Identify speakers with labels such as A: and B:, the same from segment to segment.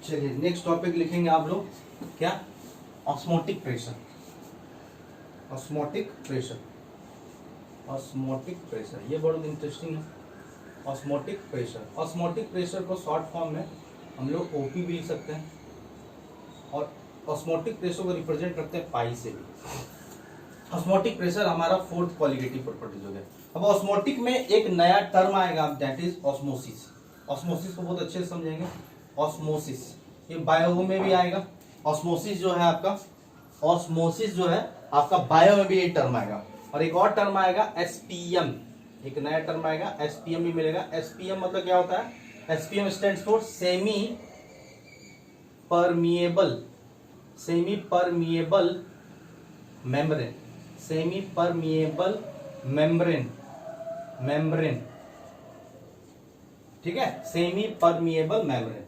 A: चलिए next topic लिखेंगे आप लोग, क्या? Osmotic pressure. Osmotic pressure, osmotic pressure, ये बहुत इंटरेस्टिंग है। ऑस्मोटिक प्रेशर, ऑस्मोटिक प्रेशर को शॉर्ट फॉर्म में हम लोग ओपी भी लिख सकते हैं, और ऑस्मोटिक प्रेशर को रिप्रेजेंट करते हैं पाई से भी। ऑस्मोटिक प्रेशर हमारा फोर्थ क्वालिटेटिव प्रॉपर्टीज हो गया। अब ऑस्मोटिक में एक नया टर्म आएगा, दैट इज ऑस्मोसिस। ऑस्मोसिस को बहुत अच्छे से समझेंगे। ऑस्मोसिस ये बायो में भी आएगा। ऑस्मोसिस जो है आपका, ऑस्मोसिस जो है आपका बायो में भी एक टर्म आएगा, और एक और टर्म आएगा एसपीएम। एक नया टर्म आएगा, एसपीएम भी मिलेगा। एसपीएम मतलब क्या होता है? SPM stands for semi permeable, semi permeable membrane, semi permeable membrane, membrane, ठीक है, सेमी परमिएबल मेम्ब्रेन।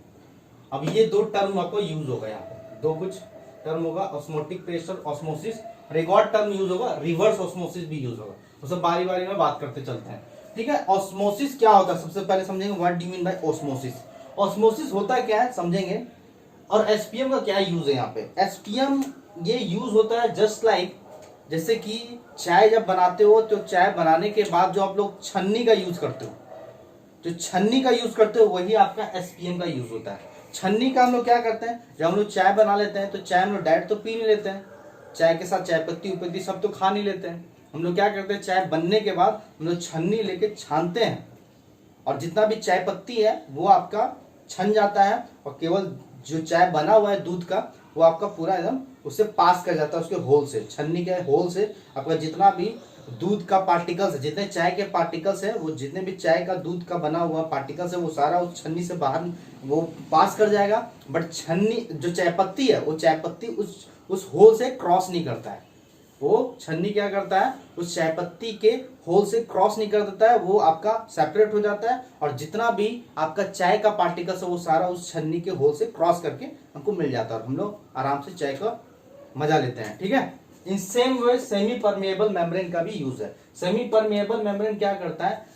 A: अब ये दो टर्म आपको यूज होगा, यहाँ पे दो कुछ टर्म होगा, ऑस्मोटिक प्रेशर, ऑस्मोसिस, और एक और टर्म यूज होगा, रिवर्स ऑस्मोसिस भी यूज होगा। तो सब बारी बारी में बात करते चलते हैं, ठीक है। ऑस्मोसिस क्या होता है सबसे पहले समझेंगे, what do you mean bye osmosis. Osmosis होता क्या है समझेंगे, और एसपीएम का क्या यूज है यहाँ पे। एसपीएम ये यूज होता है जस्ट लाइक, जैसे कि चाय जब बनाते हो तो चाय बनाने के बाद जो आप लोग छन्नी का यूज करते हो, जो छन्नी का यूज करते हो वही आपका एसपीएम का यूज होता है। छन्नी का हम लोग क्या करते हैं, जब हम लोग चाय बना लेते हैं तो चाय हम लोग डायरेक्ट तो पी नहीं लेते हैं, चाय के साथ चाय पत्ती उपत्ती सब तो खा नहीं लेते हैं। हम लोग क्या करते हैं, चाय बनने के बाद हम लोग छन्नी लेके छानते हैं, और जितना भी चाय पत्ती है वो आपका छन जाता है, और केवल जो चाय बना हुआ है दूध का वो आपका पूरा एकदम उससे पास कर जाता है, उसके होल से, छन्नी के होल से आपका जितना भी दूध का पार्टिकल्स है, जितने चाय के पार्टिकल्स है, वो जितने भी चाय का दूध का बना हुआ पार्टिकल्स है वो सारा उस छन्नी से बाहर वो पास कर जाएगा। बट छन्नी जो चाय पत्ती है वो चाय पत्ती उस होल से क्रॉस नहीं करता है। वो छन्नी क्या करता है, उस चाय पत्ती के होल से क्रॉस नहीं कर देता है, वो आपका सेपरेट हो जाता है, और जितना भी आपका चाय का पार्टिकल्स है वो सारा उस छन्नी के होल से क्रॉस करके हमको मिल जाता है, और हम लोग आराम से चाय का मजा लेते हैं, ठीक है। In same way semi permeable membrane का भी यूज है। सेमी परमिएबल मेम्ब्रेन क्या करता है,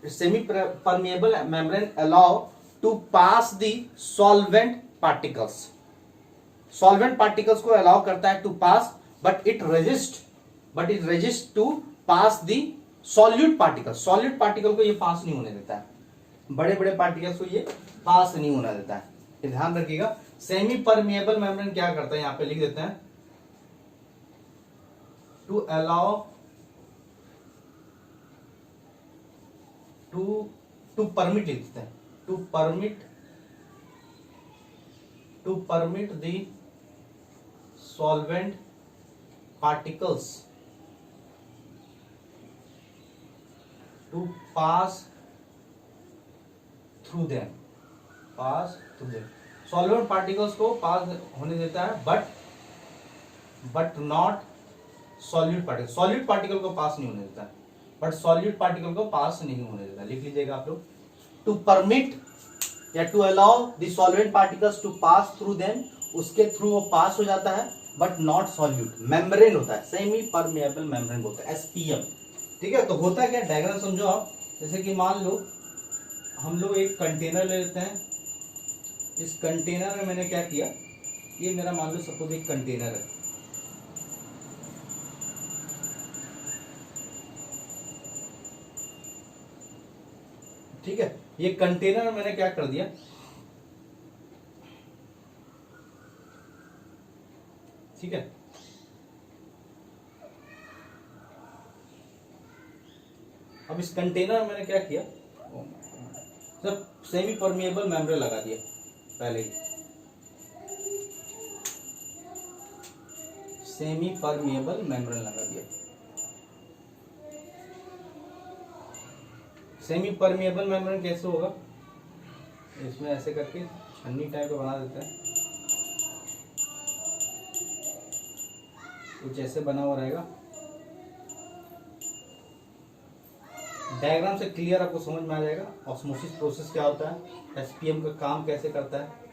A: semi permeable membrane allow to pass the solvent particles, solvent particles को अलाउ करता है to pass, but it resist to pass the solute particle. Solute particle को ये पास नहीं होने देता है, बड़े बड़े पार्टिकल्स को ये पास नहीं होने देता है, ये ध्यान रखिएगा। सेमी परमिएबल मेम्ब्रेन क्या करता है, यहां पे लिख देते हैं, टू अलाउ टू परमिट लिखते हैं, to permit the solvent particles to pass through them, solvent particles को पास होने देता है, but not solute particle, solute particle को पास नहीं होने देता है, बट सॉल्यूट पार्टिकल को पास नहीं होने देता। लिख लीजिएगा आप लोग, टू परमिट या to allow the solvent particles to pass through them, उसके थ्रू वो पास हो जाता है, बट नॉट सॉल्यूट। मेम्ब्रेन होता है, सेमी परमिएबल मेम्ब्रेन बोलते हैं, एसपीएम, ठीक है। तो होता क्या, डायग्राम समझो आप, जैसे कि मान लो हम लोग एक कंटेनर ले लेते हैं, इस कंटेनर में मैंने क्या किया, ये मेरा मान लो सपोज एक कंटेनर है, ठीक है। ये कंटेनर मैंने क्या कर दिया, ठीक है, अब इस कंटेनर में मैंने क्या किया, सब सेमी परमिएबल मेम्ब्रेन लगा दिया पहले ही, सेमी परमिएबल मेम्ब्रेन लगा दिया। सेमी परमिएबल मेम्ब्रेन कैसे होगा, इसमें ऐसे करके छन्नी टाइप का बना देते हैं, कुछ ऐसे बना हुआ रहेगा। डायग्राम से क्लियर आपको समझ में आ जाएगा ऑस्मोसिस प्रोसेस क्या होता है, एसपीएम का काम कैसे करता है।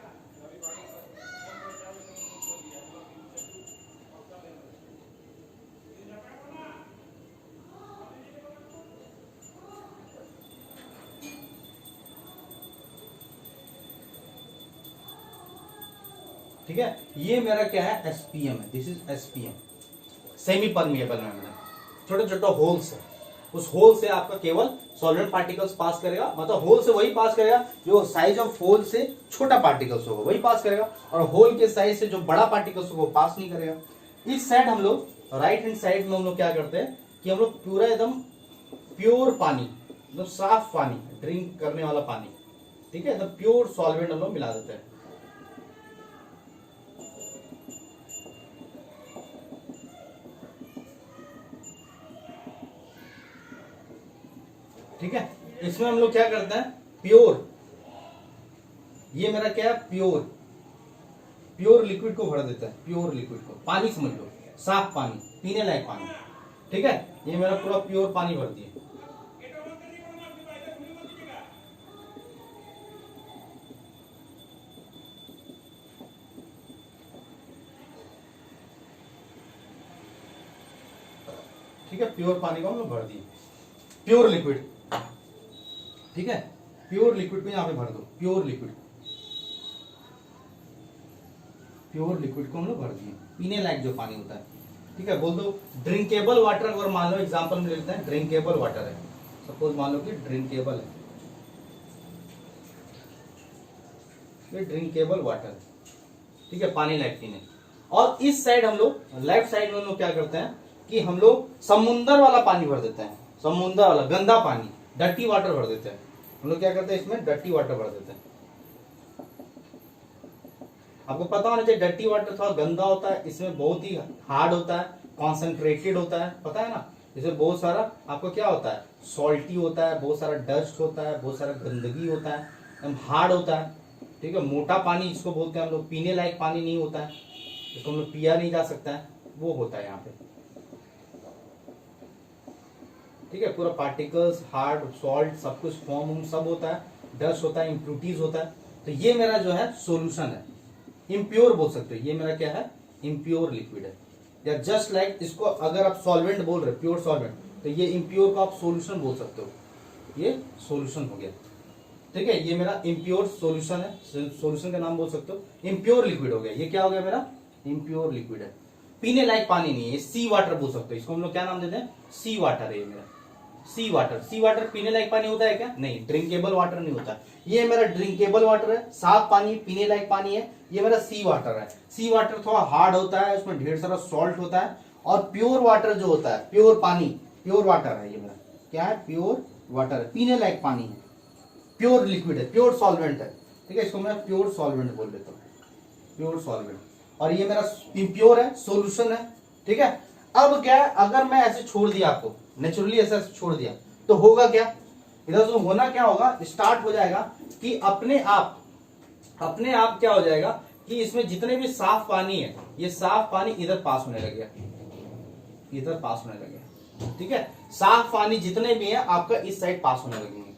A: ठीक है, ये मेरा क्या है, एसपीएम है, this is SPM, semi permeable membrane. छोटे छोटे होल्स है, उस होल से आपका केवल सॉल्वेंट पार्टिकल्स पास करेगा, मतलब होल से वही पास करेगा जो साइज ऑफ होल से छोटा पार्टिकल्स होगा वही पास करेगा, और होल के साइज से जो बड़ा पार्टिकल्स होगा वो पास नहीं करेगा। इस साइड हम लोग राइट हैंड साइड में हम लोग क्या करते हैं कि हम लोग पूरा एकदम प्योर पानी, मतलब साफ पानी, ड्रिंक करने वाला पानी, ठीक है, एकदम प्योर सॉल्वेंट हम लोग मिला देते हैं। ठीक है, इसमें हम लोग क्या करते हैं, प्योर, ये मेरा क्या है, प्योर लिक्विड को भर देता है, प्योर लिक्विड को, पानी समझ लो, साफ पानी, पीने लायक पानी। ठीक है, ये मेरा पूरा प्योर पानी भर दिया। ठीक है, प्योर पानी को हम लोग भर दिए, प्योर लिक्विड। ठीक है, प्योर लिक्विड को यहां पे भर दो, प्योर लिक्विड को हम लोग भर दिए, पीने लायक जो पानी होता है। ठीक है, बोल दो ड्रिंकेबल वाटर, अगर मान लो एग्जांपल में लेते हैं, ड्रिंकेबल वाटर है, सपोज मान लो कि ड्रिंकेबल है, ये ड्रिंकेबल वाटर है। ठीक है, पानी लायक पीने। और इस साइड हम लोग, लेफ्ट साइड में हम लोग क्या करते हैं कि हम लोग समुंदर वाला पानी भर देते हैं, समुंदर वाला गंदा पानी, डर्टी वाटर भर देते हैं। हम लोग क्या करते हैं, इसमें डर्टी वाटर भर देते हैं। आपको पता होना चाहिए डर्टी वाटर थोड़ा गंदा होता है, इसमें बहुत ही हार्ड होता है, कॉन्सेंट्रेटेड होता है, पता है ना, इसमें बहुत सारा आपको क्या होता है, सॉल्टी होता है, बहुत सारा डस्ट होता है, बहुत सारा गंदगी होता है, एकदम हार्ड होता है। ठीक है, मोटा पानी इसको बोलते हैं हम लोग, पीने लायक पानी नहीं होता है, इसको हम लोग पिया नहीं जा सकता है, वो होता है यहाँ पे। ठीक है, पूरा पार्टिकल्स, हार्ड, सॉल्ट, सब कुछ फॉर्म सब होता है, डस्ट होता है, इम्प्यूरिटीज होता है। तो ये मेरा जो है सोल्यूशन है, इम्प्योर बोल सकते हो, ये मेरा क्या है, इम्प्योर लिक्विड है। या जस्ट लाइक इसको अगर आप सॉल्वेंट बोल रहे हो, प्योर सॉल्वेंट, तो ये इम्प्योर को आप सोल्यूशन बोल सकते हो, ये सोल्यूशन हो गया। ठीक है, ये मेरा इम्प्योर सोल्यूशन है, सोल्यूशन का नाम बोल सकते हो, इम्प्योर लिक्विड हो गया। ये क्या हो गया, मेरा इम्प्योर लिक्विड है, पीने लायक पानी नहीं है, सी वाटर बोल सकते हो, इसको हम लोग क्या नाम देते हैं, सी वाटर है ये मेरा, सी वाटर। सी वाटर पीने लायक पानी होता है क्या, नहीं, ड्रिंकेबल वाटर नहीं होता। ये मेरा ड्रिंकेबल वाटर है, साफ पानी, पीने लायक पानी है, ये मेरा सी वाटर है। सी वाटर थोड़ा हार्ड होता है, उसमें ढेर सारा सॉल्ट होता है। और प्योर वाटर जो होता है, प्योर पानी, प्योर वाटर है ये मेरा, क्या है, प्योर वाटर है, पीने लायक पानी है, प्योर लिक्विड है, प्योर सॉल्वेंट है। ठीक है, इसको मैं प्योर सॉल्वेंट बोल देता हूँ, प्योर सॉल्वेंट। और ये मेरा इम्प्योर है, सोल्यूशन है। ठीक है, अब क्या है, अगर मैं ऐसे छोड़ दिया आपको, नेचुरली ऐसा छोड़ दिया, तो होगा क्या, इधर से होना क्या होगा, स्टार्ट हो जाएगा कि अपने आप क्या हो जाएगा कि इसमें जितने भी साफ पानी है, ये साफ पानी इधर पास होने लग गया, इधर पास होने लग गया। ठीक है, साफ पानी जितने भी है आपका इस साइड पास होने लगेंगे,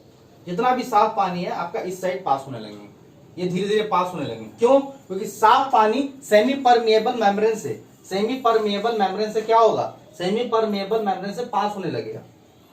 A: जितना भी साफ पानी है आपका इस साइड पास होने लगेंगे, ये धीरे धीरे पास होने लगेंगे। क्यों, क्योंकि साफ पानी सेमी परमिएबल मेम्ब्रेन से, सेमी परमिएबल मेम्ब्रेन से क्या होगा, सेमी परमिएबल मेम्ब्रेन से पास होने लगेगा।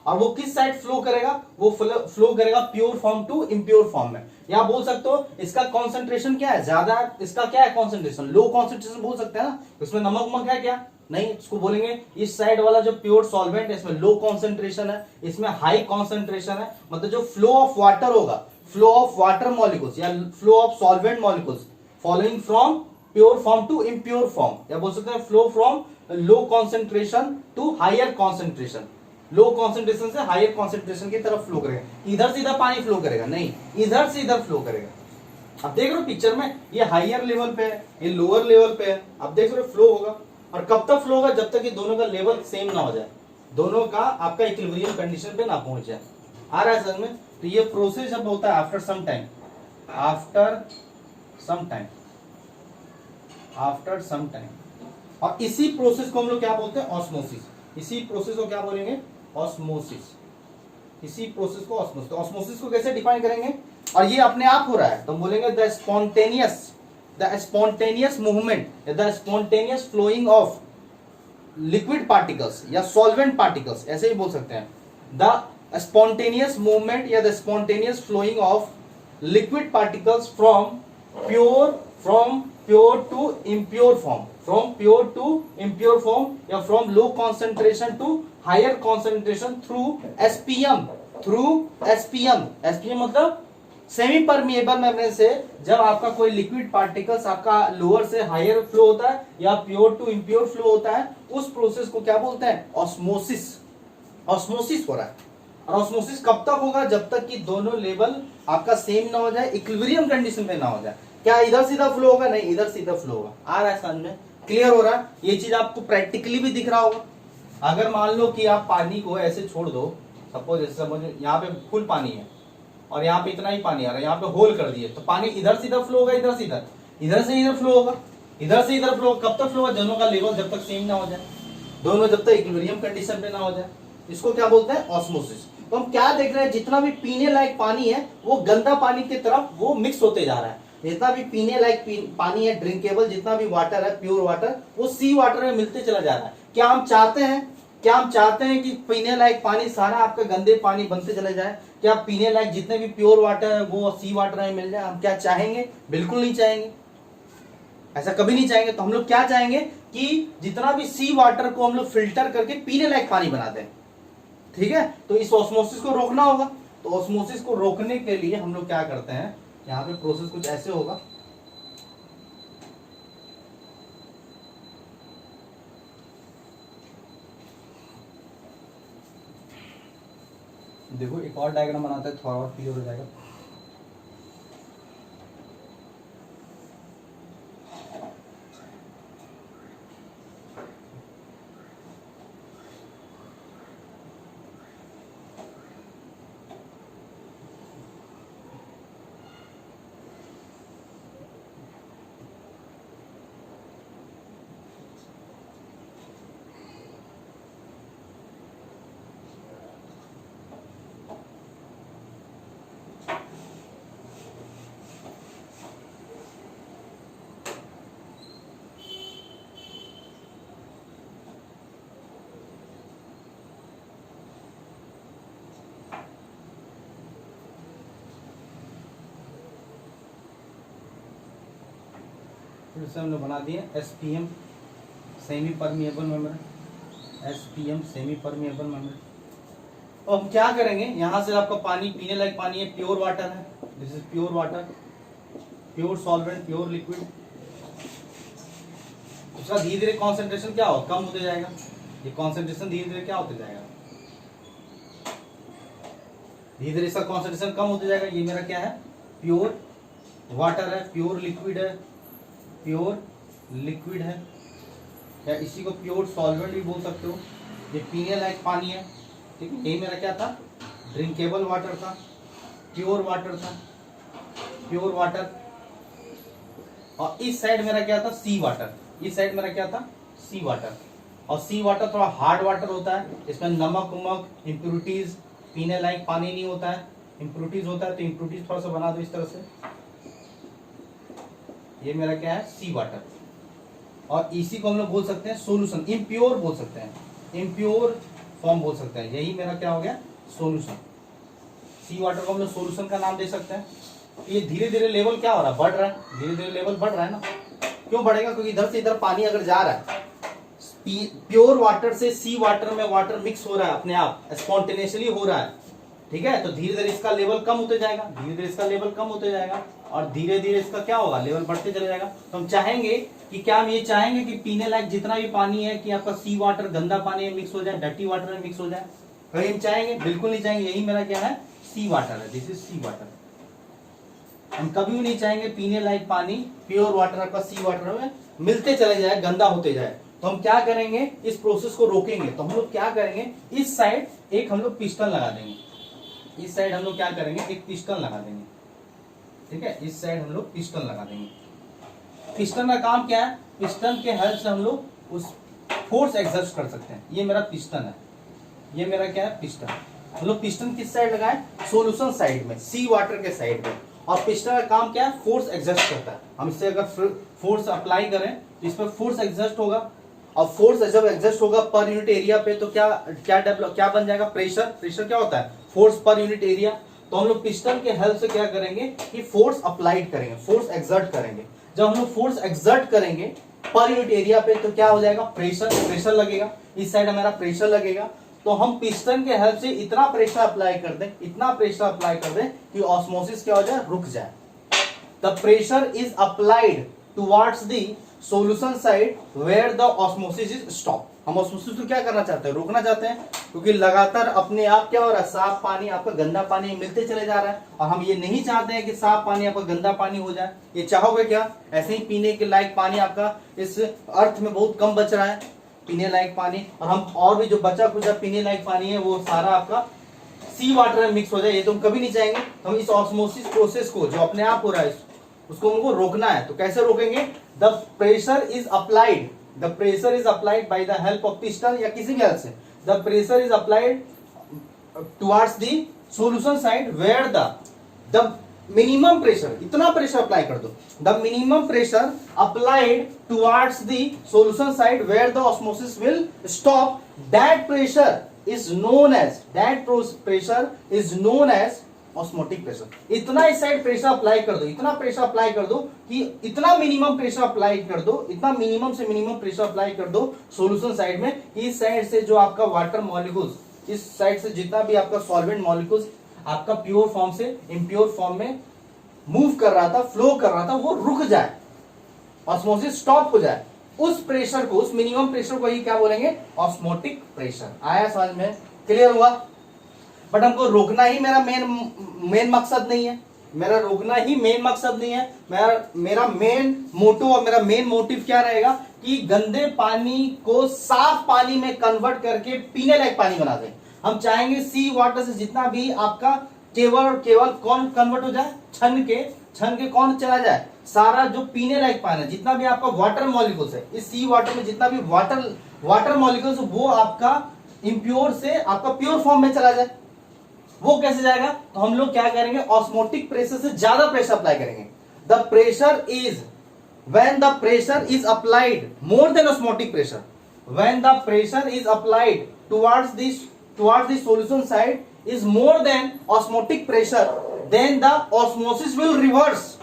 A: और वो किस साइड फ्लो करेगा, वो फ्लो करेगा pure form to impure form में। या बोल सकते हो इसका कॉन्सेंट्रेशन क्या है, ज्यादा, इसका क्या है कॉन्सेंट्रेशन, लो कॉन्सेंट्रेशन बोल सकते हैं ना, इसमें नमक वमक है क्या, नहीं, इसको बोलेंगे इस साइड वाला जो प्योर सॉल्वेंट है इसमें लो कॉन्सेंट्रेशन है, इसमें हाई कॉन्सेंट्रेशन है। मतलब जो फ्लो ऑफ वाटर होगा, फ्लो ऑफ वाटर मॉलिक्यूल्स या flow of solvent molecules following from pure form to impure form, या बोल सकते हैं flow from low concentration to higher concentration, low concentration से हायर कॉन्सेंट्रेशन की तरफ फ्लो करेगा। इधर से इधर पानी फ्लो करेगा नहीं, इधर से इधर फ्लो करेगा। अब देख रहे हो पिक्चर में, ये हायर लेवल पे है, ये लोअर लेवल पे है, अब देख रहे हो फ्लो होगा। और कब तक फ्लो होगा, जब तक कि दोनों का लेवल सेम ना हो जाए, दोनों का आपका इक्विलिब्रियम कंडीशन पे ना पहुंच जाए। आ रहा है समझ में, तो ये प्रोसेस जब होता है after some time, after some time, after some time. और इसी प्रोसेस को हम लोग क्या बोलते हैं, ऑस्मोसिस। इसी प्रोसेस को क्या बोलेंगे, ऑस्मोसिस। इसी प्रोसेस को ऑस्मोसिस। तो ऑस्मोसिस को कैसे डिफाइन करेंगे, और ये अपने आप हो रहा है तो हम बोलेंगे the spontaneous movement, the spontaneous flowing of liquid particles या सॉल्वेंट पार्टिकल्स, ऐसे ही बोल सकते हैं, द स्पॉन्टेनियस मूवमेंट या the spontaneous flowing of liquid particles from pure to impure form, from pure to impure form, या from low concentration to higher concentration through SPM, through SPM. SPM मतलब semi permeable membrane से जब आपका कोई liquid particles आपका lower से higher flow होता है या प्योर टू इम्प्योर फ्लो होता है, उस प्रोसेस को क्या बोलते हैं? ऑस्मोसिस। ऑस्मोसिस हो रहा है। और ऑस्मोसिस कब तक होगा? जब तक कि दोनों लेवल आपका सेम ना हो जाए, इक्विलिब्रियम कंडीशन पे ना हो जाए। क्या इधर सीधा फ्लो होगा? नहीं, इधर सीधा फ्लो होगा। आ रहा है समझ में? क्लियर हो रहा है? ये चीज आपको प्रैक्टिकली भी दिख रहा होगा। अगर मान लो कि आप पानी को ऐसे छोड़ दो, सपोज जैसे समझो यहाँ पे फुल पानी है और यहाँ पे इतना ही पानी आ रहा है, यहाँ पे होल कर दिए, तो पानी इधर से इधर फ्लो होगा, इधर से इधर, इधर से इधर फ्लो होगा, इधर से इधर फ्लो। कब तक फ्लो होगा? दोनों का लेवल जब तक सेम ना हो जाए, दोनों जब तक इक्विलिब्रियम कंडीशन पे ना हो जाए। इसको क्या बोलते हैं? ऑस्मोसिस। तो हम क्या देख रहे हैं? जितना भी पीने लायक पानी है वो गंदा पानी की तरफ वो मिक्स होते जा रहा है। जितना भी पीने लायक पानी है, ड्रिंकेबल जितना भी वाटर है, प्योर वाटर, वो सी वाटर में मिलते चला जा रहा है। क्या हम चाहते हैं? क्या हम चाहते हैं कि पीने लायक पानी सारा आपका गंदे पानी बनते चले जाए? क्या पीने लायक जितने भी प्योर वाटर है वो सी वाटर में मिल जाए? हम क्या चाहेंगे? बिल्कुल नहीं चाहेंगे, ऐसा कभी नहीं चाहेंगे। तो हम लोग क्या चाहेंगे कि जितना भी सी वाटर को हम लोग फिल्टर करके पीने लायक पानी बना दें। ठीक है, तो इस ऑस्मोसिस को रोकना होगा। तो ऑस्मोसिस को रोकने के लिए हम लोग क्या करते हैं, यहाँ पे प्रोसेस कुछ ऐसे होगा। देखो एक और डायग्राम बनाते हैं, थोड़ा और क्लियर हो जाएगा। फिर से हमने बना दिए SPM semi permeable membrane, SPM semi permeable membrane. तो हम क्या करेंगे, यहां से आपका पानी पीने लायक पानी है, प्योर वाटर है, this is pure water, pure solvent, pure liquid. उसका धीरे धीरे कॉन्सेंट्रेशन क्या होगा? कम होते जाएगा। ये कॉन्सेंट्रेशन धीरे धीरे क्या होते जाएगा? धीरे धीरे इसका कॉन्सेंट्रेशन कम होते जाएगा। ये मेरा क्या है? प्योर वाटर है, प्योर लिक्विड है, प्योर लिक्विड है, या इसी को प्योर सॉल्वेंट भी बोल सकते हो। ये पीने लायक पानी है, ठीक है। ये मेरा क्या था? ड्रिंकेबल वाटर था, प्योर वाटर था, प्योर वाटर। और इस साइड मेरा क्या था? सी वाटर। इस साइड मेरा क्या था? सी वाटर। और सी वाटर थोड़ा हार्ड वाटर होता है, इसमें नमक उमक इम्प्यूरिटीज, पीने लायक पानी नहीं होता है, इम्प्यूरिटीज होता है। तो इम्प्यूरिटीज थोड़ा सा बना दो इस तरह से। ये मेरा क्या है? सी वाटर। और इसी को हम लोग बोल सकते हैं सोल्यूशन, इम्प्योर बोल सकते हैं, इम्प्योर फॉर्म बोल सकते हैं। यही मेरा क्या हो गया? सोल्यूशन। सी वाटर को हम लोग सोल्यूशन का नाम दे सकते हैं। ये धीरे धीरे लेवल क्या हो रहा है? बढ़ रहा है, धीरे धीरे लेवल बढ़ रहा है ना। क्यों बढ़ेगा? क्योंकि इधर से इधर पानी अगर जा रहा है, प्योर वाटर से सी वाटर में वाटर मिक्स हो रहा है, अपने आप स्पॉन्टेनियसली हो रहा है, ठीक है। तो धीरे धीरे इसका लेवल कम होते जाएगा, धीरे धीरे इसका लेवल कम होते जाएगा, और धीरे धीरे इसका क्या होगा? लेवल बढ़ते चले जाएगा। तो हम चाहेंगे कि क्या हम ये चाहेंगे कि पीने लायक जितना भी पानी है कि आपका सी वाटर गंदा पानी में मिक्स हो जाए, डर्टी वाटर में मिक्स हो जाए? कहीं हम चाहेंगे? बिल्कुल नहीं चाहेंगे। यही मेरा क्या है? सी वाटर है, दिस इज सी वाटर। हम कभी भी नहीं चाहेंगे पीने लायक पानी प्योर वाटर आपका सी वाटर में मिलते चले जाए, गंदा होते जाए। तो हम क्या करेंगे? इस प्रोसेस को रोकेंगे। तो हम लोग क्या करेंगे? इस साइड एक हम लोग पिस्टन लगा देंगे, इस साइड हम लोग क्या करेंगे? एक पिस्टन लगा देंगे, ठीक है। इस साइड हम लोग पिस्टन लगा देंगे। पिस्टन का काम क्या है? पिस्टन के हेल्प से हम लोग उस फोर्स एग्जर्ट कर सकते हैं। ये मेरा पिस्टन है, ये मेरा क्या है? पिस्टन। हम लोग पिस्टन किस साइड लगाए? सोल्यूशन साइड में, सी वाटर के साइड में। और पिस्टन का काम क्या है? फोर्स एग्जर्ट करता है। हम इससे अगर फोर्स अप्लाई करें तो इस पर फोर्स एग्जर्ट होगा, और फोर्स जब एग्जस्ट होगा पर यूनिट एरिया पे तो क्या क्या डेवलप क्या बन जाएगा? प्रेशर। प्रेशर क्या होता है? Force per unit area. तो हम लोग पिस्टन के हेल्प से क्या करेंगे कि फोर्स अप्लाइड करेंगे, फोर्स एक्सर्ट करेंगे। जब हम लोग फोर्स एक्सर्ट करेंगे पर यूनिट एरिया पे तो क्या हो जाएगा, प्रेशर लगेगा, इस साइड हमारा प्रेशर लगेगा, तो हम पिस्टन के हेल्प से इतना प्रेशर अप्लाई कर दें, इतना प्रेशर अप्लाई कर दें कि ऑस्मोसिस क्या हो जाए, रुक जाए। The pressure is applied towards the solution side where the osmosis is stop. हम ऑस्मोसिस को क्या करना चाहते हैं, रोकना चाहते हैं, क्योंकि लगातार अपने आप क्या हो रहा है, साफ पानी आपका गंदा पानी मिलते चले जा रहा है, और हम ये नहीं चाहते हैं कि साफ पानी आपका गंदा पानी हो जाए। ये चाहोगे क्या, ऐसे ही पीने के लायक पानी आपका इस अर्थ में बहुत कम बच रहा है, पीने लायक पानी, और हम और भी जो बचा कुछ पीने लायक पानी है वो सारा आपका सी वाटर में मिक्स हो जाए, ये तो हम कभी नहीं चाहेंगे। हम इस ऑस्मोसिस प्रोसेस को जो अपने आप हो रहा है उसको हमको रोकना है, तो कैसे रोकेंगे, the pressure is applied, the pressure is applied by the help of piston या किसी भी हेल्प से, the pressure is applied towards the solution side where the minimum pressure, इतना प्रेशर अप्लाई कर दो, the minimum pressure applied towards the solution side where the osmosis will stop, that pressure is known as osmotic pressure. इतना इस side pressure apply कर दो, इतना pressure apply कर दो कि इतना मिनिमम प्रेशर अप्लाई कर दो, इतना मिनिमम से मिनिमम प्रेशर अप्लाई कर दो सॉल्यूशन साइड में, इस साइड से जो आपका वाटर मॉलिक्यूल्स, इस साइड से जितना भी आपका सॉल्वेंट मॉलिक्यूल्स आपका प्योर फॉर्म से इम्प्योर फॉर्म में मूव कर रहा था, फ्लो कर रहा था, वो रुक जाए, ऑस्मोसिस स्टॉप हो जाए। उस प्रेशर को, उस मिनिमम प्रेशर को ही क्या बोलेंगे, ऑस्मोटिक प्रेशर। आया समझ में, क्लियर हुआ। बट हमको रोकना ही मेरा मेन मकसद नहीं है, मेरा रोकना ही मेन मकसद नहीं है, मेरा मेन मोटो और मेरा मेन मोटिव क्या रहेगा कि गंदे पानी को साफ पानी में कन्वर्ट करके पीने लायक पानी बना दें। हम चाहेंगे सी वाटर से जितना भी आपका केवल और केवल कौन कन्वर्ट हो जाए, छन के कौन चला जाए, सारा जो पीने लायक पानी है, जितना भी आपका वाटर मॉलिक्यूल्स है, इस सी वाटर में जितना भी वाटर मॉलिक्यूल्स, वो आपका इम्प्योर से आपका प्योर फॉर्म में चला जाए। वो कैसे जाएगा, तो हम लोग क्या करेंगे, ऑस्मोटिक प्रेशर से ज्यादा प्रेशर अप्लाई करेंगे। The pressure is when the pressure is applied more than osmotic pressure, when the pressure is applied towards the solution side is more than osmotic pressure, then the osmosis will reverse,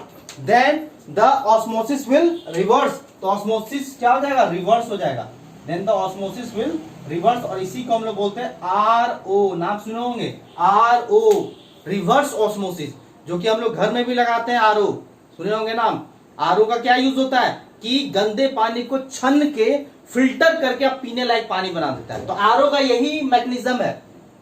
A: तो osmosis क्या हो जाएगा, reverse हो जाएगा, then the osmosis will reverse, और इसी को हम लोग बोलते हैं RO, नाम सुने होंगे RO, रिवर्स ऑस्मोसिस, जो कि हम लोग घर में भी लगाते हैं RO, सुने होंगे नाम। RO का क्या यूज होता है कि गंदे पानी को छन के फिल्टर करके आप पीने लायक पानी बना देता है। तो RO का यही मैकेनिज्म है,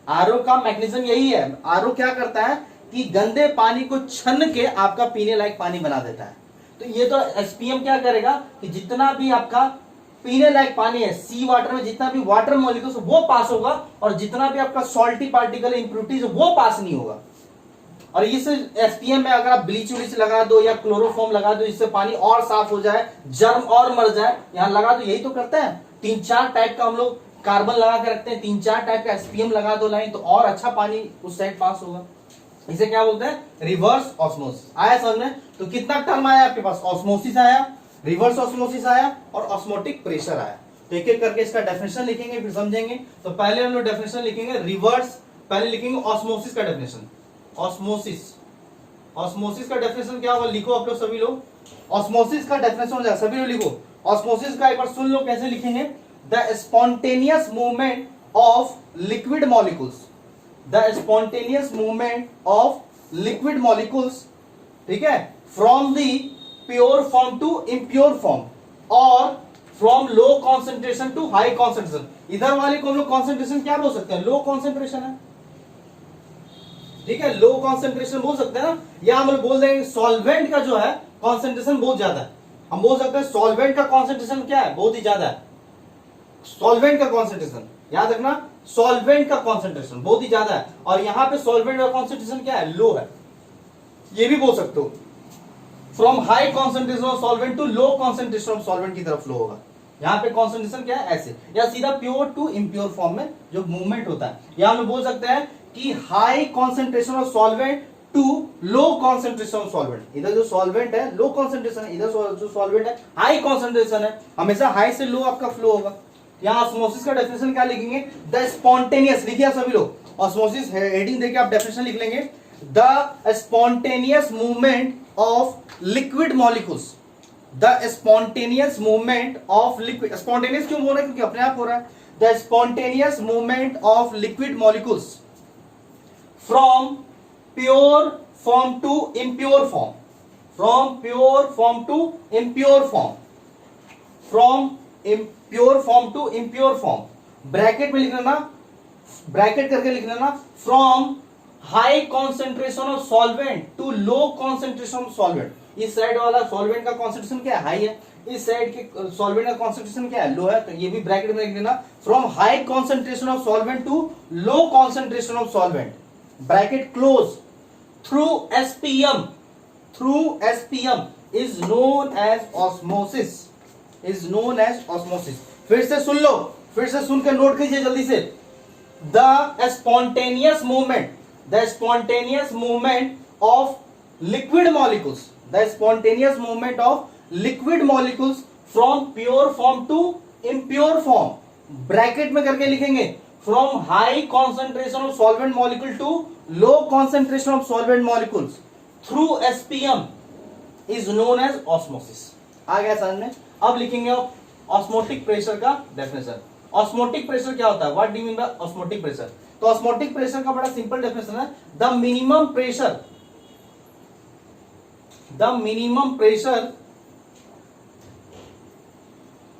A: आरओ का मैकेनिज्म यही है। आरओ क्या करता है कि गंदे पानी को छन के आपका पीने लायक पानी बना देता है। तो ये तो एसपीएम क्या करेगा कि जितना भी आपका पीने लायक पानी है, सी वाटर में जितना भी वाटर मॉलिक्यूल्स वो पास होगा, और जितना भी आपका सॉल्टी पार्टिकल इंप्योरिटीज वो पास नहीं होगा। और इस एसपीएम में अगर आप ब्लीच व्लीच लगा दो या क्लोरोफॉर्म लगा दो, इससे पानी और साफ हो जाए, जर्म और मर जाए, यहां लगा दो, यही तो करते हैं। 3-4 टाइप का हम लोग कार्बन लगा के रखते हैं, 3-4 टाइप का एसपीएम लगा दो लाइन, तो और अच्छा पानी उस साइड पास होगा। इसे क्या बोलते हैं, रिवर्स ऑस्मोसिस। आया समझ में। तो कितना टर्म आया आपके पास, ऑस्मोसिस आया, रिवर्स ऑस्मोसिस आया और ऑस्मोटिक प्रेशर आया। तो एक एक करके इसका डेफिनेशन लिखेंगे, फिर समझेंगे। तो पहले हम लोग डेफिनेशन लिखेंगे रिवर्स, पहले लिखेंगे ऑस्मोसिस का डेफिनेशन। ऑस्मोसिस का डेफिनेशन क्या होगा, लिखो आप लोग सभी लोग। ऑस्मोसिस का डेफिनेशन हो जाए, सभी लोग लिखो। ऑस्मोसिस का एक बार सुन लो कैसे लिखेंगे। The spontaneous movement of liquid molecules, the spontaneous movement of liquid molecules, ठीक है, from the pure form to impure form or from low concentration to high concentration। इधर वाले को हम लोग concentration क्या बोल सकते हैं, low concentration है, ठीक है, low concentration बोल सकते हैं ना। या हम लोग बोल देंगे सॉल्वेंट का जो है concentration बहुत ज्यादा है, हम बोल सकते हैं सॉल्वेंट का concentration क्या है, बहुत ही ज्यादा है। सॉल्वेंट का कॉन्सेंट्रेशन याद रखना, सॉल्वेंट का कॉन्सेंट्रेशन बहुत ही ज्यादा है, और यहां पे सॉल्वेंट का कॉन्सेंट्रेशन क्या है, लो है। ये भी बोल सकते हो from high concentration of solvent to low concentration of solvent की तरफ फ्लो होगा। यहाँ पे कॉन्सेंट्रेशन क्या है, ऐसे, या सीधा प्योर टू इम्प्योर फॉर्म में जो मूवमेंट होता है। या हम बोल सकते हैं कि high concentration of solvent to low concentration of solvent. इधर जो सॉल्वेंट है लो कॉन्सेंट्रेशन है, इधर जो सॉल्वेंट है हाई कॉन्सेंट्रेशन है। हमेशा हाई से लो आपका फ्लो होगा। यहाँ ऑस्मोसिस का डेफिनेशन क्या लिखेंगे, द स्पॉन्टेनियस, लिखिए सभी लोग, ऑस्मोसिस हेडिंग देके आप डेफिनेशन लिख लेंगे, the spontaneous movement of liquid molecules, the spontaneous movement of liquid, spontaneous क्यों बोल रहे हैं, क्योंकि अपने आप हो रहा है, the spontaneous movement of liquid molecules from pure form to impure form, from pure form to impure form, from pure form to impure form, bracket में लिख लेना, ब्रैकेट करके लिख लेना, from high concentration of solvent to low concentration of solvent. इस side वाला solvent का concentration क्या है, हाई है, इस साइड के सॉल्वेंट का कॉन्सेंट्रेशन क्या है, लो है, तो ये भी ब्रैकेट में लिख देना, from high concentration of solvent to low concentration of solvent, bracket close, through SPM, through SPM is known as osmosis, is known as osmosis. फिर से सुन लो, फिर से सुनकर नोट कीजिए जल्दी से, the spontaneous movement, the spontaneous movement of liquid molecules, the spontaneous movement of liquid molecules from pure form to impure form, bracket में करके लिखेंगे, from high concentration of solvent molecule to low concentration of solvent molecules through SPM is known as osmosis. आ गया समझ में। अब लिखेंगे osmotic pressure का डेफिनेशन। ऑस्मोटिक प्रेशर क्या होता है, what do you mean by osmotic pressure? तो ऑस्मोटिक प्रेशर का बड़ा सिंपल डेफिनेशन है, the minimum pressure, the minimum pressure,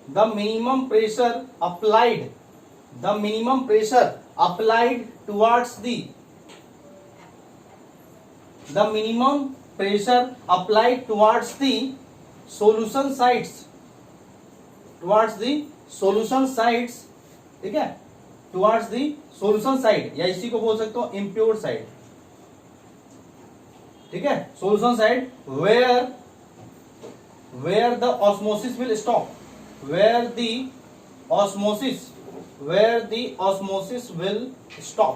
A: the minimum pressure applied, the minimum pressure applied towards the minimum pressure applied towards the solution sites, towards the solution sites, ठीक है, towards the solution side, या इसी को बोल सकते हो impure side, ठीक है, solution side where the osmosis will stop, where the osmosis will stop,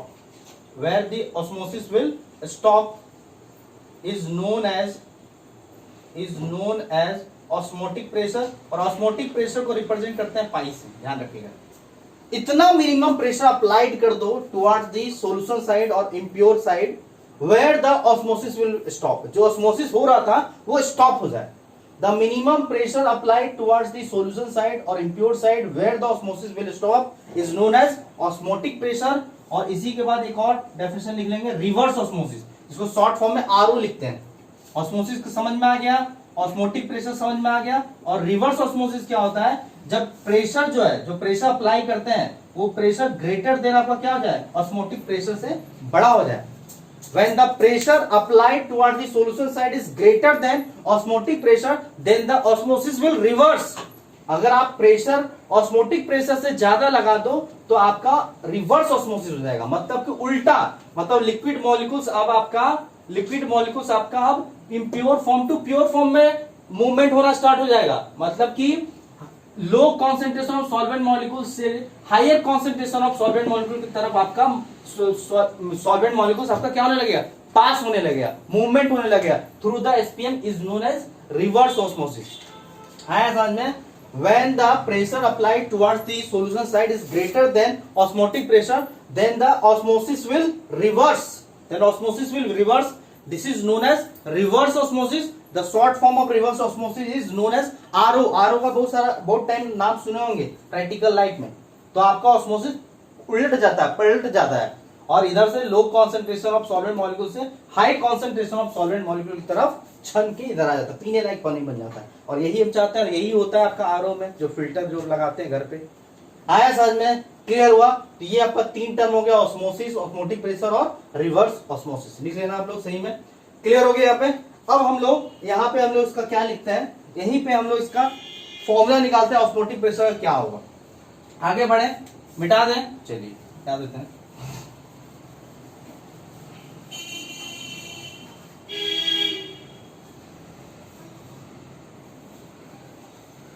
A: where the osmosis will stop is known as osmotic pressure, और osmotic pressure को रिप्रेजेंट करते हैं पाई से, ध्यान रखिएगा। इतना मिनिमम प्रेशर अप्लाइड कर दो टुवर्ड्स द सॉल्यूशन साइड और impure side where the osmosis will stop, जो ऑस्मोसिस हो रहा था वो स्टॉप हो जाए। The minimum pressure applied towards the solution side और impure side where the osmosis will stop is known as osmotic pressure. और इसी के बाद एक और डेफिनेशन लिख लेंगे, रिवर्स ऑस्मोसिस, इसको शॉर्ट फॉर्म में आरओ लिखते हैं। ऑस्मोसिस समझ में आ गया, ऑस्मोटिक प्रेशर समझ में आ गया। और रिवर्स ऑस्मोसिस क्या होता है, जब प्रेशर जो है, जो प्रेशर अप्लाई करते हैं वो प्रेशर ग्रेटर देन आपका क्या हो जाए, ऑस्मोटिक प्रेशर से बड़ा हो जाए। When the pressure applied towards the solution side is greater than osmotic pressure, then the osmosis will reverse. अगर आप प्रेशर ऑस्मोटिक प्रेशर से ज्यादा लगा दो तो आपका रिवर्स ऑस्मोसिस हो जाएगा, मतलब कि उल्टा, मतलब लिक्विड मॉलिक्यूल्स आपका अब impure form to pure form में मूवमेंट होना स्टार्ट हो जाएगा। मतलब कि low concentration of solvent molecule से higher concentration of solvent molecule की तरफ आपका सॉल्वेंट मॉलिक्यूल्स आपका क्या होने लगेगा, पास होने लगेगा, मूवमेंट होने लगेगा through the SPM is known as reverse osmosis. है समझ में? When the pressure applied towards the solution side is greater than osmotic pressure, then the osmosis will reverse. Then osmosis will reverse. This is known as reverse osmosis. The short form of reverse osmosis is known as RO. RO का बहुत time नाम सुने होंगे practical life में। तो आपका osmosis उलट जाता है, पलट जाता है, और इधर से low concentration of solvent molecule से high concentration of solvent molecule की तरफ छन के इधर आ जाता है, पीने लायक पानी बन जाता है। और यही हम चाहते हैं, यही होता है आपका आरओ में, जो फिल्टर जो लगाते हैं घर पे। आया समझ में? क्लियर हुआ? तो ये आपका 3 टर्म हो गया, ऑस्मोसिस, ऑस्मोटिक प्रेशर और रिवर्स ऑस्मोसिस। लिख लेना आप लोग सही में। क्लियर हो गया यहाँ पे? अब हम लोग यहाँ पे हम लोग इसका क्या लिखते हैं, यहीं पे हम लोग इसका फॉर्मूला निकालते हैं ऑस्मोटिक प्रेशर का क्या होगा। आगे बढ़े, मिटा दें, चलिए क्या देते हैं।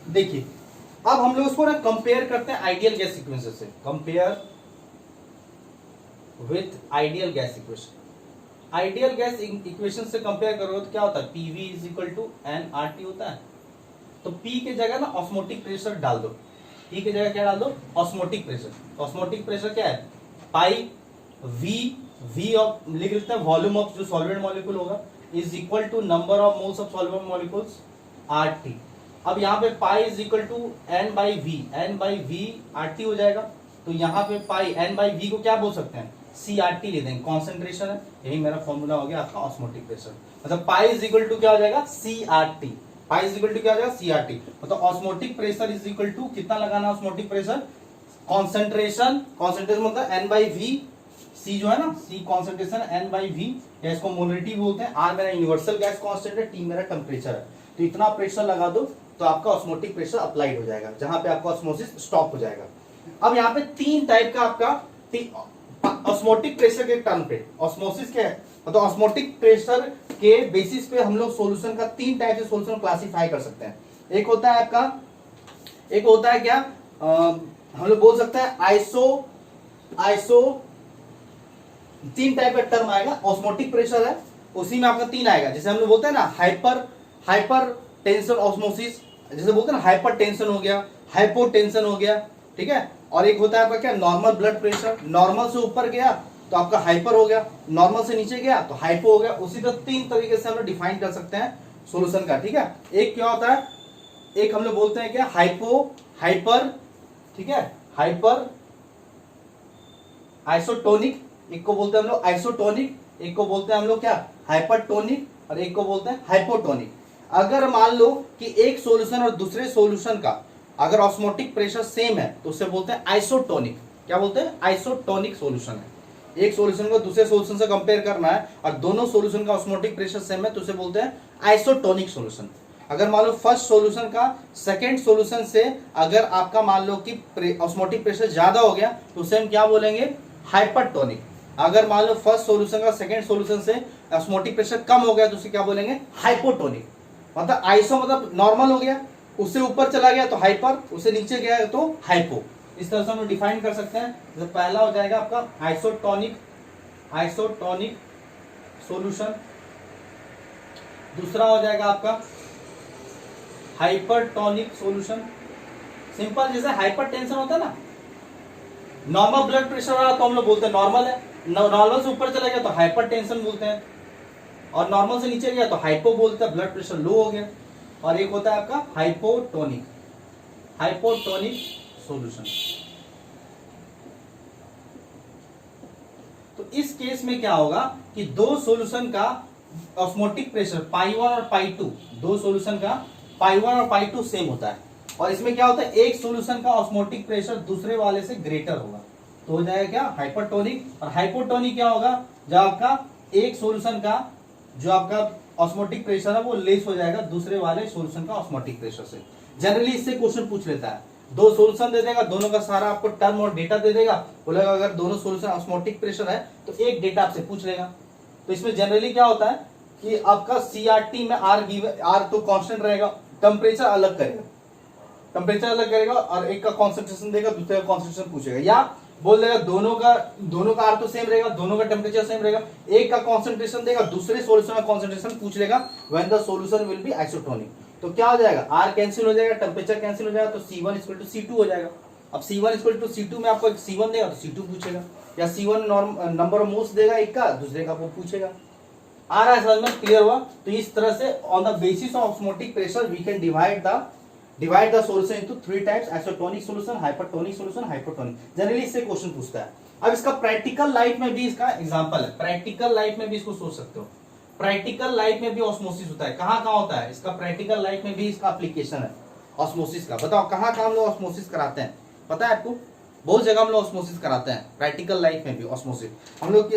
A: देखिए अब हम लोग उसको ना कंपेयर करते हैं आइडियल गैस इक्वेशन से, compare with ideal gas equation. Ideal gas equation से कंपेयर करोगे तो क्या होता है, PV is equal to nRT होता है। तो P के जगह ना ऑस्मोटिक प्रेशर डाल दो, P के जगह क्या डाल दो, ऑस्मोटिक प्रेशर। ऑस्मोटिक प्रेशर क्या है, पाई V ऑफ लिख लेते हैं, वॉल्यूम ऑफ जो सॉल्वेंट मॉलिक्यूल होगा is equal to number of moles of solvent molecules RT। अब यहाँ पे pi is equal to N by V R T हो जाएगा। तो यहाँ पे पाई एन बाई वी को क्या बोल सकते हैं, सी आर टी ले देंगे, कॉन्सेंट्रेशन है, यही मेरा फॉर्मूला हो गया आपका ऑस्मोटिक प्रेशर। मतलब पाई इज इक्वल टू क्या हो जाएगा, C R T, pi is equal to क्या हो जाएगा, सी आर टी। मतलब osmotic pressure is equal to कितना लगाना ऑस्मोटिक प्रेशर, कॉन्सेंट्रेशन मतलब एन बाई वी, सी जो है ना, C concentration N by V, या इसको मोलरिटी बोलते हैं, आर मेरा यूनिवर्सल गैस कांस्टेंट है, टी मेरा टेम्परेचर है। तो इतना प्रेशर लगा दो तो आपका ऑस्मोटिक प्रेशर अप्लाइड हो जाएगा, जहां पे आपका ऑस्मोसिस स्टॉप हो जाएगा। अब यहाँ पे 3 टाइप का आपका ऑस्मोटिक प्रेशर के टर्म पे ऑस्मोसिस क्या है, मतलब ऑस्मोटिक प्रेशर के बेसिस पे हम लोग सॉल्यूशन का 3 टाइप से सॉल्यूशन क्लासिफाई कर सकते हैं। एक होता है आपका, एक होता है क्या, हम लोग बोल सकते हैं आइसो 3 टाइप का टर्म आएगा, ऑस्मोटिक प्रेशर है उसी में आपका 3 आएगा। जैसे हम लोग बोलते हैं ना हाइपर टेंशन ऑस्मोसिस, जैसे बोलते हैं ना हाइपर टेंशन हो गया, हाइपोटेंशन हो गया, ठीक है। और एक होता है आपका क्या, नॉर्मल ब्लड प्रेशर, नॉर्मल से ऊपर गया तो आपका हाइपर हो गया, नॉर्मल से नीचे गया तो हाइपो हो गया। उसी तरह 3 तरीके से हम लोग डिफाइन कर सकते हैं सॉल्यूशन का, ठीक है। एक क्या होता है, एक हम लोग बोलते हैं क्या, हाइपर, ठीक है, हाइपर आइसोटोनिक, एक को बोलते हैं हम लोग आइसोटोनिक, एक को बोलते हैं हम लोग क्या, हाइपरटोनिक, और एक को बोलते हैं हाइपोटोनिक। अगर मान लो कि एक सॉल्यूशन और दूसरे सॉल्यूशन का अगर ऑस्मोटिक प्रेशर सेम है तो उसे बोलते हैं आइसोटोनिक। क्या बोलते हैं, आइसोटोनिक सॉल्यूशन है। एक सॉल्यूशन को दूसरे सॉल्यूशन से कंपेयर करना है और दोनों सॉल्यूशन का ऑस्मोटिक प्रेशर सेम है तो उसे बोलते हैं आइसोटोनिक सॉल्यूशन। अगर मान लो फर्स्ट सॉल्यूशन का सेकंड सॉल्यूशन से अगर आपका मान लो कि ऑस्मोटिक प्रेशर ज्यादा हो गया तो उसे हम क्या बोलेंगे, हाइपरटोनिक। अगर मान लो फर्स्ट सॉल्यूशन का सेकंड सॉल्यूशन से ऑस्मोटिक प्रेशर कम हो गया तो उसे क्या बोलेंगे, हाइपोटोनिक। मतलब आइसो मतलब नॉर्मल हो गया, उससे ऊपर चला गया तो हाइपर, उससे नीचे गया तो हाइपो। इस तरह से हम डिफाइन कर सकते हैं। तो पहला हो जाएगा आपका आइसोटोनिक सॉल्यूशन, दूसरा हो जाएगा आपका हाइपरटोनिक सॉल्यूशन। सिंपल, जैसे हाइपरटेंशन होता है ना, नॉर्मल ब्लड प्रेशर वाला तो हम लोग बोलते हैं नॉर्मल है, नॉर्मल से ऊपर चला गया तो हाइपरटेंशन बोलते हैं, और नॉर्मल से नीचे गया तो हाइपो बोलते हैं, ब्लड प्रेशर लो हो गया। और एक होता है आपका हाइपोटोनिक सॉल्यूशन। तो इस केस में क्या होगा कि दो सॉल्यूशन का ऑस्मोटिक प्रेशर पाई 1 और पाई 2, दो सॉल्यूशन का पाई 1 और पाई 2 सेम होता है। और इसमें क्या होता है, एक सॉल्यूशन का ऑस्मोटिक प्रेशर दूसरे वाले से ग्रेटर होगा तो हो जाएगा क्या, हाइपरटोनिक। और हाइपोटोनिक क्या होगा, जब आपका एक सॉल्यूशन का जो आपका ऑस्मोटिक प्रेशर है वो लेस हो जाएगा दूसरे वाले सॉल्यूशन का ऑस्मोटिक प्रेशर से। जनरली इससे क्वेश्चन पूछ लेता है, दो सॉल्यूशन दे देगा, दोनों का सारा आपको टर्म और डेटा दे देगा, बोलेगा अगर दोनों सॉल्यूशन ऑस्मोटिक प्रेशर है तो एक डेटा आपसे पूछ लेगा। तो इसमें जनरली क्या होता है कि आपका सीआरटी में आर तो कांस्टेंट रहेगा, टेम्परेचर अलग करेगा और एक का कॉन्सेंट्रेशन देगा, दूसरे का कॉन्सेंट्रेशन पूछेगा, या बोल देगा दोनों का आर तो सेम रहेगा, दोनों का टेम्परेचर सेम रहेगा, एक का कॉन्सेंट्रेशन देगा, दूसरे सॉल्यूशन का कॉन्सेंट्रेशन पूछ लेगा, when the solution will be isotonic. तो क्या हो जाएगा, आर कैंसिल हो जाएगा, टेम्परेचर कैंसिल हो जाएगा, तो C1 इक्वल टू C2 हो जाएगा। अब C1 इक्वल टू C2 में आपको C1 देगा तो C2 पूछेगा, या C1 नंबर ऑफ मोल्स देगा एक का, दूसरे का वो पूछेगा। आ रहा है समझ में, क्लियर हुआ। तो इस तरह से on the basis of osmotic pressure we can divide the solution into 3 types, isotonic solution, hypertonic solution, hypotonic. Generally इससे क्वेश्चन पूछता है। अब इसका प्रैक्टिकल लाइफ में भी इसका एग्जांपल है, प्रैक्टिकल लाइफ में भी इसको सोच सकते हो। प्रैक्टिकल लाइफ में भी ऑस्मोसिस होता है, कहां होता है इसका, प्रैक्टिकल लाइफ में भी इसका एप्लीकेशन है ऑस्मोसिस का। बताओ कहां हम लोग ऑस्मोसिस कराते हैं, पता है आपको, बहुत जगह हम लोग ऑस्मोसिस कराते हैं। प्रैक्टिकल लाइफ में भी ऑस्मोसिस हम लोग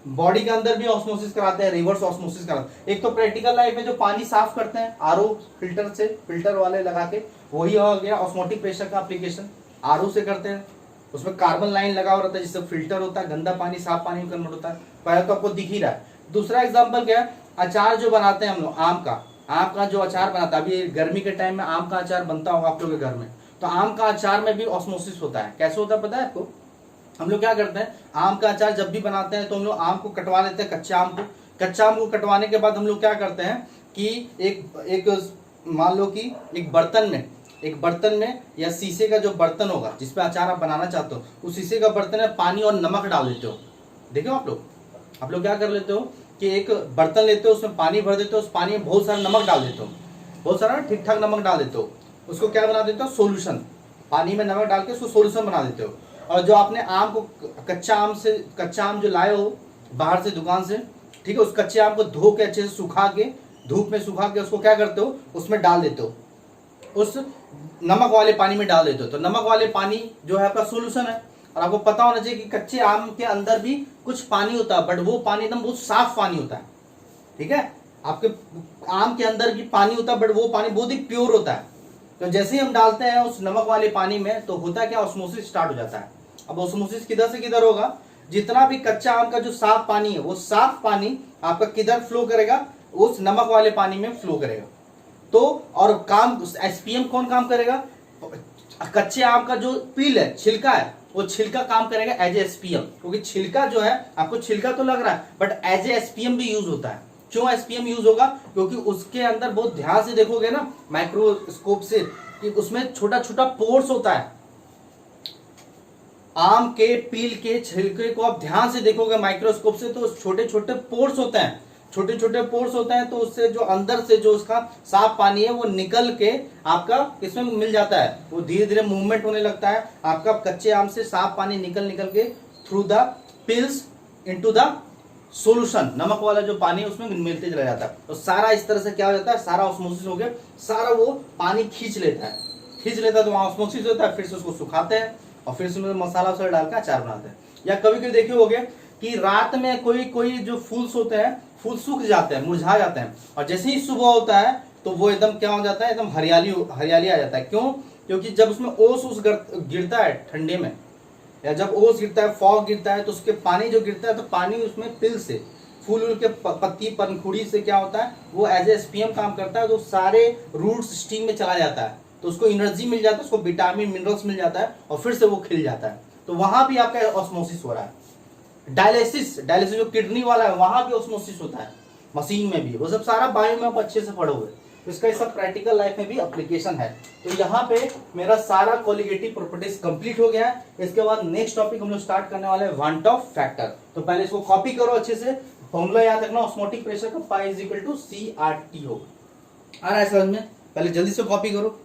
A: बॉडी के अंदर भी ऑस्मोसिस कराते हैं, रिवर्स ऑस्मोसिस कराते हैं। एक तो प्रैक्टिकल लाइफ में जो पानी साफ करते हैं आरओ फिल्टर से, फिल्टर वाले लगा के, वही हो गया ऑस्मोटिक प्रेशर का एप्लीकेशन। आरओ से करते हैं, उसमें कार्बन लाइन लगा हुआ रहता है जिससे फिल्टर होता है, गंदा पानी साफ पानी में कन्वर्ट होता है। पहले तो आपको दिख ही रहा है। दूसरा एग्जाम्पल क्या है, अचार जो बनाते हैं हम लोग, आम का जो अचार बनाता है, अभी गर्मी के टाइम में आम का अचार बनता होगा आप लोग के घर में, तो आम का अचार में भी ऑस्मोसिस होता है। कैसे होता है पता है आपको, हम लोग क्या करते हैं, आम का अचार जब भी बनाते हैं तो हम लोग आम को कटवा लेते हैं, कच्चा आम को कटवाने के बाद हम लोग क्या करते हैं कि एक मान लो कि एक बर्तन में या शीशे का जो बर्तन होगा जिसपे अचार आप बनाना चाहते हो, उस शीशे का बर्तन में पानी और नमक डाल देते हो। देखो आप लोग क्या कर लेते हो कि एक बर्तन लेते हो, उसमें पानी भर देते हो, उस पानी में बहुत सारा नमक डाल देते हो। बहुत सारा ठीक ठाक नमक डाल देते हो, उसको क्या बना देते हो, सोल्यूशन। पानी में नमक डाल के उसको सोल्यूशन बना देते हो। और जो आपने आम को कच्चा आम जो लाए हो बाहर से दुकान से, ठीक है, उस कच्चे आम को धो के अच्छे से सुखा के, धूप में सुखा के उसको क्या करते हो, उसमें डाल देते हो, उस नमक वाले पानी में डाल देते हो। तो नमक वाले पानी जो है आपका सोल्यूशन है। और आपको पता होना चाहिए कि कच्चे आम के अंदर भी कुछ पानी होता है, बट वो पानी एकदम बहुत साफ पानी होता है, ठीक है। आपके आम के अंदर भी पानी होता है, बट वो पानी बहुत ही प्योर होता है। तो जैसे ही हम डालते हैं उस नमक वाले पानी में, तो होता क्या, ऑस्मोसिस स्टार्ट हो जाता है। अब ऑस्मोसिस किधर से किधर होगा, जितना भी कच्चा आम का जो साफ पानी है, वो साफ पानी आपका किधर फ्लो करेगा, उस नमक वाले पानी में फ्लो करेगा। तो और काम एसपीएम कौन काम करेगा, कच्चे आम का जो पील है, छिलका है, वो छिलका काम करेगा एज एसपीएम। क्योंकि छिलका जो है, आपको छिलका तो लग रहा है, बट एज एसपीएम भी यूज होता है। क्यों एसपीएम यूज होगा, क्योंकि उसके अंदर बहुत ध्यान से देखोगे ना माइक्रोस्कोप से, कि उसमें छोटा छोटा पोर्स होता है। आम के पील के छिलके को आप ध्यान से देखोगे माइक्रोस्कोप से, तो छोटे छोटे पोर्स होते हैं, छोटे छोटे पोर्स होते हैं। तो उससे जो अंदर से जो उसका साफ पानी है वो निकल के आपका इसमें मिल जाता है, वो धीरे धीरे मूवमेंट होने लगता है। आपका कच्चे आम से साफ पानी निकल निकल के through the pills into the solution, नमक वाला जो पानी है उसमें मिलते चला जाता है। तो सारा इस तरह से क्या हो जाता है, सारा ऑस्मोसिस हो गया, सारा वो पानी खींच लेता है, तो वहां ऑस्मोसिस होता है। फिर से उसको सुखाते हैं और फिर से उसमें मसाला वसाला डाल के अचार बनाते हैं। या कभी कभी देखे होगे कि रात में कोई जो फूल्स होते हैं, फूल सूख जाते हैं, मुरझा जाते हैं, और जैसे ही सुबह होता है तो वो एकदम क्या हो जाता है, एकदम हरियाली आ जाता है। क्यों, क्योंकि जब उसमें ओस गिरता है ठंडे में, या जब ओस गिरता है, फॉग गिरता है, तो उसके पानी जो गिरता है, तो पानी उसमें पिल से, फूल के पत्ती पंखुड़ी से क्या होता है, वो एज एसपीएम काम करता है। तो सारे रूट्स स्टीम में चला जाता है, तो उसको एनर्जी मिल जाता है, उसको विटामिन मिनरल्स मिल जाता है, और फिर से वो खिल जाता है। तो वहां भी आपका ऑस्मोसिस हो रहा है। डायलिसिस जो किडनी वाला है, वहां भी ऑस्मोसिस होता है, मशीन में भी। वो सब सारा बायो में आप अच्छे से पढ़ो हुए, तो इसका ये सब प्रैक्टिकल लाइफ में भी एप्लीकेशन है। तो यहाँ पे मेरा सारा कोलिगेटिव प्रॉपर्टीज कंप्लीट हो गया है। इसके बाद नेक्स्ट टॉपिक हम लोग स्टार्ट करने वाले हैं वांट ऑफ फैक्टर। तो पहले इसको कॉपी करो अच्छे से, फॉर्मूला याद रखना, ऑस्मोटिक प्रेशर का pi is equal to CRT होगा। आ रहा है समझ में, पहले जल्दी से कॉपी करो।